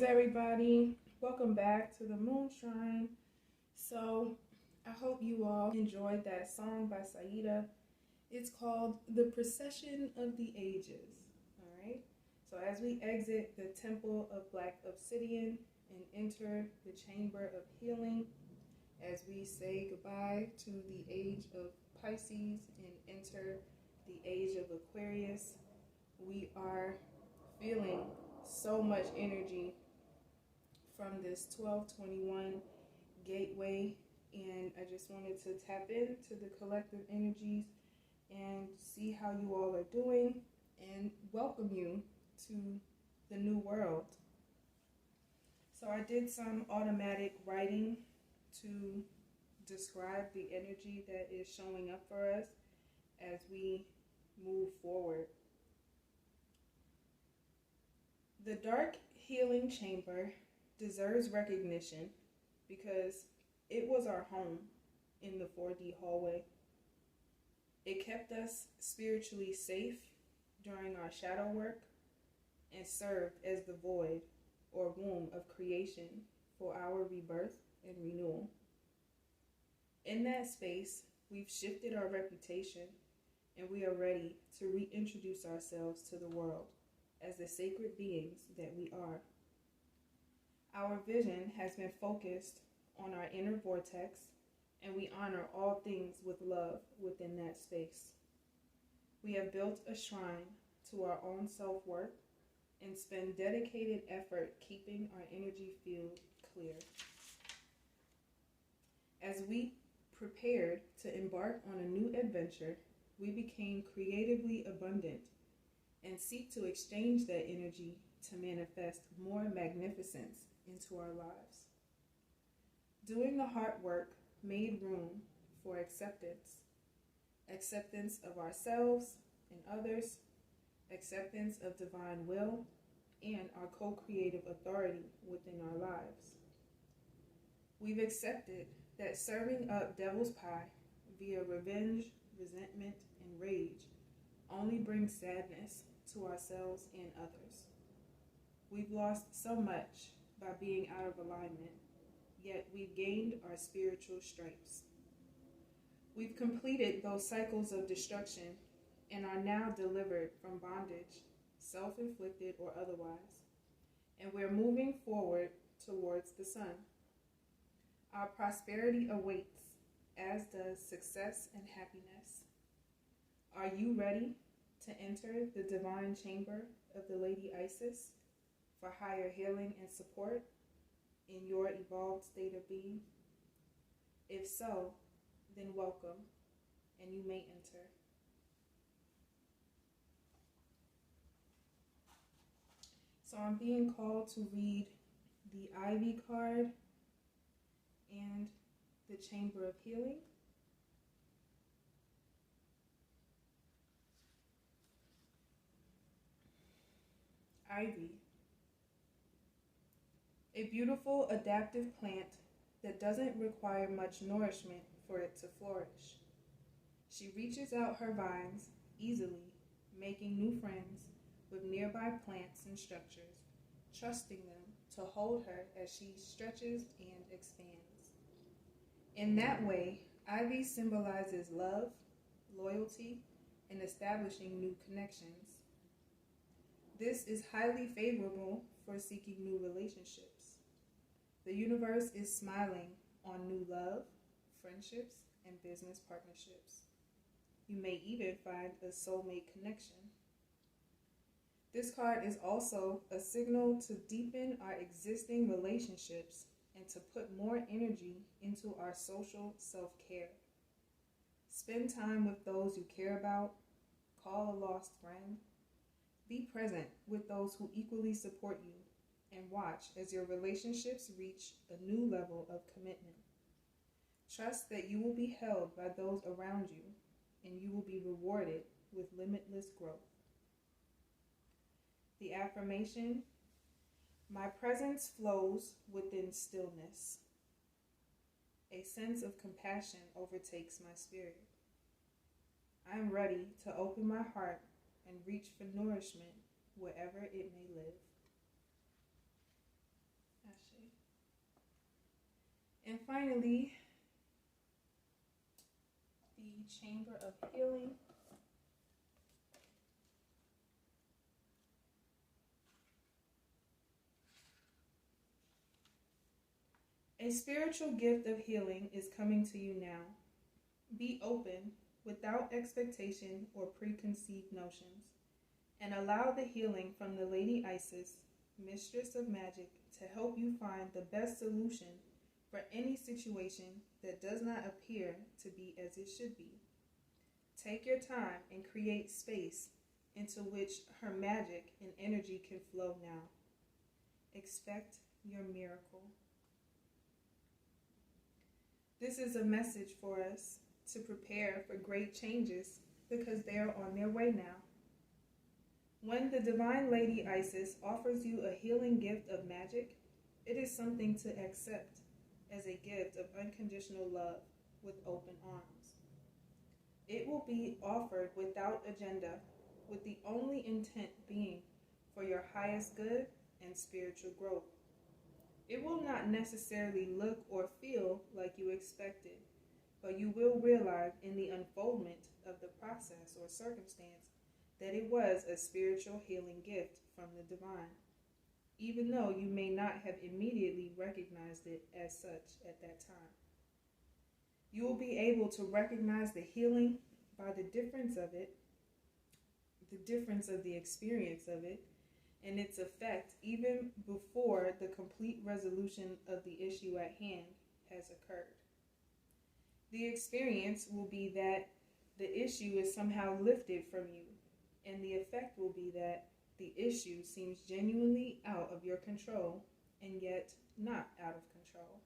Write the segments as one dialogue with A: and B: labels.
A: everybody. Welcome back to the Moon Shrine. So, I hope you all enjoyed that song by Saida. It's called The Procession of the Ages. Alright? So, as we exit the Temple of Black Obsidian and enter the Chamber of Healing, as we say goodbye to the age of Pisces and enter the age of Aquarius, we are feeling so much energy from this 1221 gateway, and I just wanted to tap into the collective energies and see how you all are doing and welcome you to the new world. So I did some automatic writing to describe the energy that is showing up for us as we move forward. The dark healing chamber deserves recognition because it was our home in the 4D hallway. It kept us spiritually safe during our shadow work and served as the void or womb of creation for our rebirth and renewal. In that space, we've shifted our reputation and we are ready to reintroduce ourselves to the world as the sacred beings that we are. Our vision has been focused on our inner vortex, and we honor all things with love within that space. We have built a shrine to our own self-worth and spend dedicated effort keeping our energy field clear. As we prepared to embark on a new adventure, we became creatively abundant and seek to exchange that energy to manifest more magnificence into our lives. Doing the hard work made room for acceptance of ourselves and others, acceptance of divine will, and our co-creative authority within our lives. We've accepted that serving up devil's pie via revenge, resentment, and rage only brings sadness to ourselves and others. We've lost so much by being out of alignment, yet we've gained our spiritual stripes. We've completed those cycles of destruction and are now delivered from bondage, self-inflicted or otherwise, and we're moving forward towards the sun. Our prosperity awaits, as does success and happiness. Are you ready to enter the divine chamber of the Lady Isis for higher healing and support in your evolved state of being? If so, then welcome, and you may enter. So I'm being called to read the Ivy card and the Chamber of Healing. Ivy. A beautiful adaptive plant that doesn't require much nourishment for it to flourish. She reaches out her vines easily, making new friends with nearby plants and structures, trusting them to hold her as she stretches and expands. In that way, ivy symbolizes love, loyalty, and establishing new connections. This is highly favorable for seeking new relationships. The universe is smiling on new love, friendships, and business partnerships. You may even find a soulmate connection. This card is also a signal to deepen our existing relationships and to put more energy into our social self-care. Spend time with those you care about, call a lost friend, be present with those who equally support you, and watch as your relationships reach a new level of commitment. Trust that you will be held by those around you, and you will be rewarded with limitless growth. The affirmation: my presence flows within stillness. A sense of compassion overtakes my spirit. I am ready to open my heart and reach for nourishment wherever it may live. And finally, the Chamber of Healing. A spiritual gift of healing is coming to you now. Be open, without expectation or preconceived notions, and allow the healing from the Lady Isis, Mistress of Magic, to help you find the best solution for any situation that does not appear to be as it should be. Take your time and create space into which her magic and energy can flow now. Expect your miracle. This is a message for us to prepare for great changes because they are on their way now. When the Divine Lady Isis offers you a healing gift of magic, it is something to accept as a gift of unconditional love with open arms. It will be offered without agenda, with the only intent being for your highest good and spiritual growth. It will not necessarily look or feel like you expected, but you will realize in the unfoldment of the process or circumstance that it was a spiritual healing gift from the divine, even though you may not have immediately recognized it as such at that time. You will be able to recognize the healing by the difference of it, the difference of the experience of it, and its effect even before the complete resolution of the issue at hand has occurred. The experience will be that the issue is somehow lifted from you, and the effect will be that the issue seems genuinely out of your control and yet not out of control.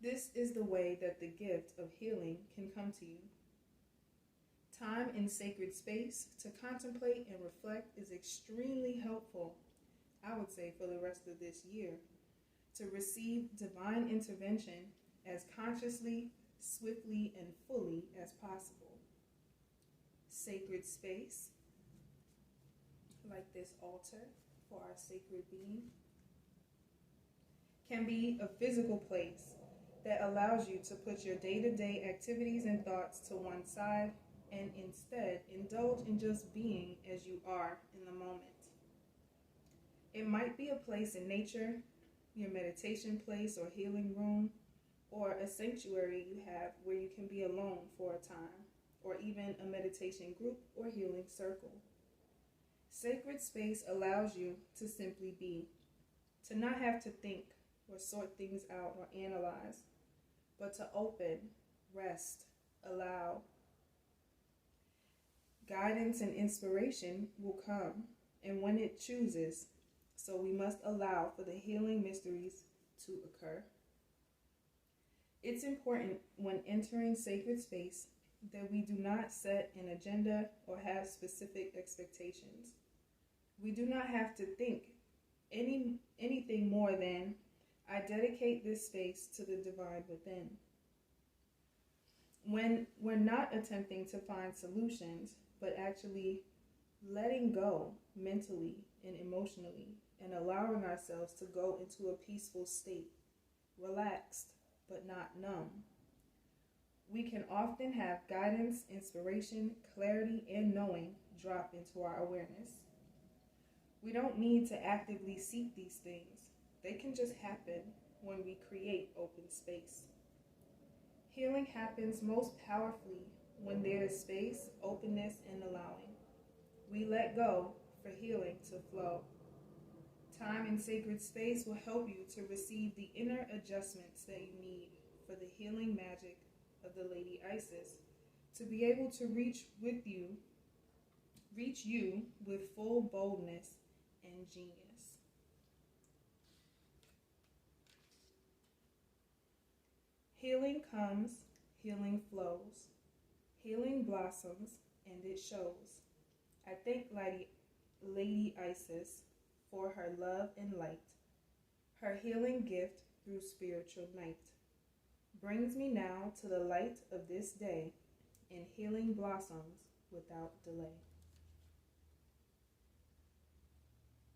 A: This is the way that the gift of healing can come to you. Time in sacred space to contemplate and reflect is extremely helpful, I would say, for the rest of this year, to receive divine intervention as consciously, swiftly, and fully as possible. Sacred space, like this altar for our sacred being, can be a physical place that allows you to put your day-to-day activities and thoughts to one side and instead indulge in just being as you are in the moment. It might be a place in nature, your meditation place or healing room, or a sanctuary you have where you can be alone for a time, or even a meditation group or healing circle. Sacred space allows you to simply be, to not have to think or sort things out or analyze, but to open, rest, allow. Guidance and inspiration will come, and when it chooses, so we must allow for the healing mysteries to occur. It's important when entering sacred space that we do not set an agenda or have specific expectations. We do not have to think anything more than, I dedicate this space to the divine within. When we're not attempting to find solutions, but actually letting go mentally and emotionally and allowing ourselves to go into a peaceful state, relaxed but not numb, we can often have guidance, inspiration, clarity, and knowing drop into our awareness. We don't need to actively seek these things. They can just happen when we create open space. Healing happens most powerfully when there is space, openness, and allowing. We let go for healing to flow. Time in sacred space will help you to receive the inner adjustments that you need for the healing magic of the Lady Isis to be able to reach you with full boldness and genius. Healing comes, healing flows. Healing blossoms, and it shows. I thank Lady Isis for her love and light. Her healing gift through spiritual night brings me now to the light of this day, and healing blossoms without delay.